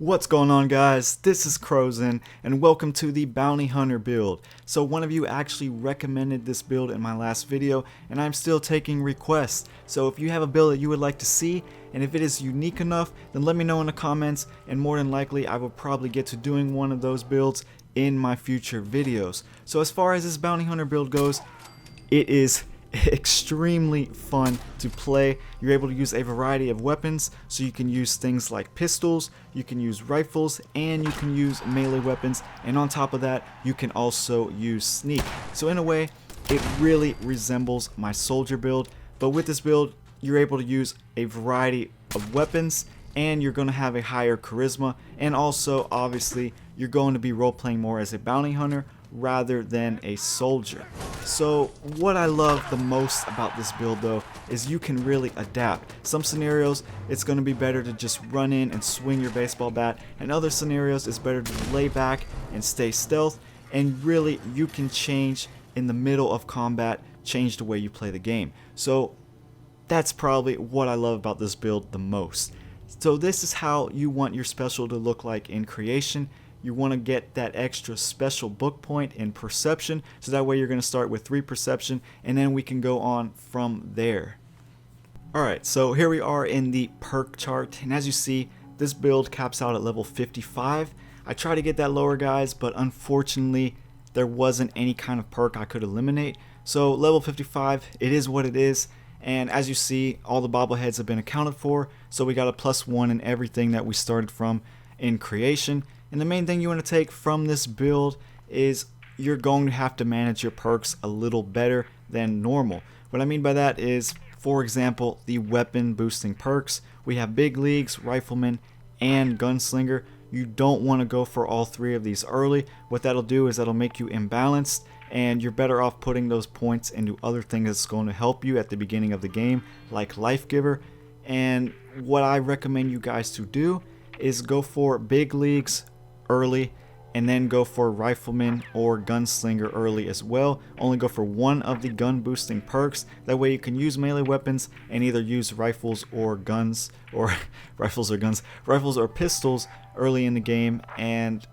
What's going on, guys? This is Crozen and welcome to the Bounty Hunter build. So one of you actually recommended this build in my last video and I'm still taking requests. So if you have a build that you would like to see and if it is unique enough, then let me know in the comments, and more than likely I will probably get to doing one of those builds in my future videos. So as far as this Bounty Hunter build goes, it is extremely fun to play. You're able to use a variety of weapons, so you can use things like pistols, you can use rifles, and you can use melee weapons, and on top of that you can also use sneak. So in a way it really resembles my soldier build, but with this build you're able to use a variety of weapons and you're going to have a higher charisma, and also obviously you're going to be role playing more as a bounty hunter rather than a soldier. So what I love the most about this build though is you can really adapt. Some scenarios it's going to be better to just run in and swing your baseball bat, and other scenarios it's better to lay back and stay stealth, and really you can change in the middle of combat, change the way you play the game. So that's probably what I love about this build the most. So this is how you want your special to look like in creation. You want to get that extra special book point in perception, so that way you're going to start with 3 perception and then we can go on from there. Alright, so here we are in the perk chart, and as you see this build caps out at level 55. I tried to get that lower, guys, but unfortunately there wasn't any kind of perk I could eliminate. So level 55, it is what it is. And as you see, all the bobbleheads have been accounted for, so we got a +1 in everything that we started from in creation. And the main thing you want to take from this build is you're going to have to manage your perks a little better than normal. What I mean by that is, for example, the weapon boosting perks. We have Big Leagues, Rifleman, and Gunslinger. You don't want to go for all 3 of these early. What that'll do is that'll make you imbalanced, and you're better off putting those points into other things that's going to help you at the beginning of the game, like Life Giver. And what I recommend you guys to do is go for Big Leagues early, and then go for Rifleman or Gunslinger early as well. Only go for one of the gun boosting perks. That way you can use melee weapons and either use rifles or guns, or rifles or pistols early in the game, and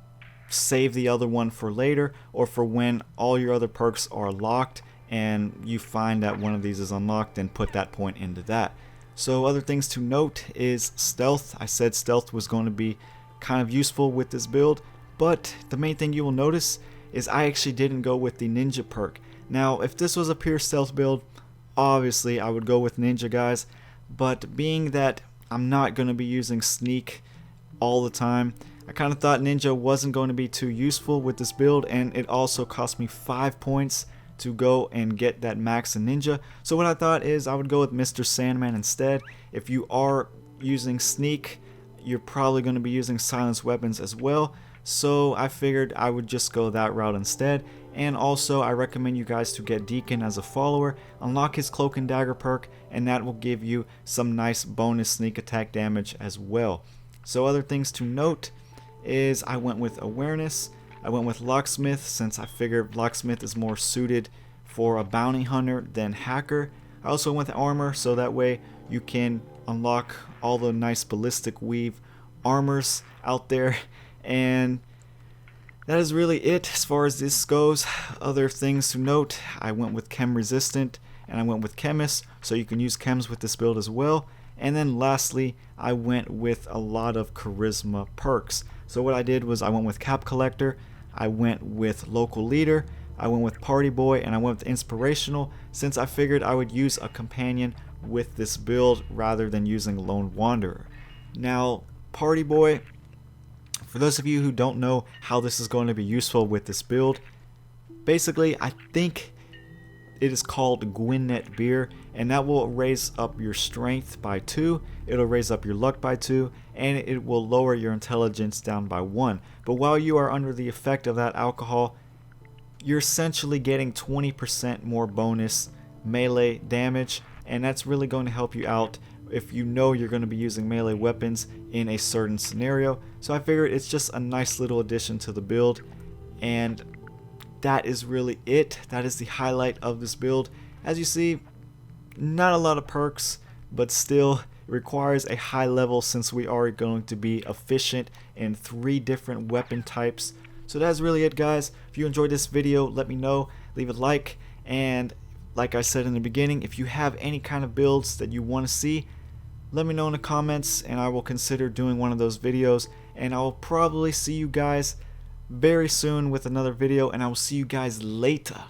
save the other one for later, or for when all your other perks are locked and you find that one of these is unlocked, and put that point into that. So other things to note is stealth. I said stealth was going to be kind of useful with this build, but the main thing you will notice is I actually didn't go with the ninja perk. Now if this was a pure stealth build, obviously I would go with ninja, guys, but being that I'm not going to be using sneak all the time, I kind of thought ninja wasn't going to be too useful with this build, and it also cost me 5 points to go and get that max in ninja. So what I thought is I would go with Mr. Sandman instead. If you are using sneak, you're probably going to be using silenced weapons as well, so I figured I would just go that route instead. And also I recommend you guys to get Deacon as a follower, unlock his Cloak and Dagger perk, and that will give you some nice bonus sneak attack damage as well. So other things to note is I went with awareness, I went with locksmith since I figured locksmith is more suited for a bounty hunter than hacker. I also went with armor, so that way you can unlock all the nice ballistic weave armors out there. And that is really it as far as this goes. Other things to note, I went with chem resistant and I went with chemist, so you can use chems with this build as well. And then lastly, I went with a lot of charisma perks. So what I did was I went with cap collector, I went with local leader, I went with party boy, and I went with inspirational, since I figured I would use a companion with this build rather than using lone wanderer. Now party boy, for those of you who don't know how this is going to be useful with this build, basically I think it is called Gwynnet beer, and that will raise up your strength by 2, it'll raise up your luck by 2, and it will lower your intelligence down by 1. But while you are under the effect of that alcohol, you're essentially getting 20% more bonus melee damage, and that's really going to help you out if you know you're going to be using melee weapons in a certain scenario. So I figured it's just a nice little addition to the build, and that is really it. That is the highlight of this build. As you see, not a lot of perks, but still requires a high level since we are going to be efficient in 3 different weapon types. So that's really it, guys. If you enjoyed this video, let me know, leave a like, and like I said in the beginning, if you have any kind of builds that you want to see, let me know in the comments and I will consider doing one of those videos. And I will probably see you guys very soon with another video, and I will see you guys later.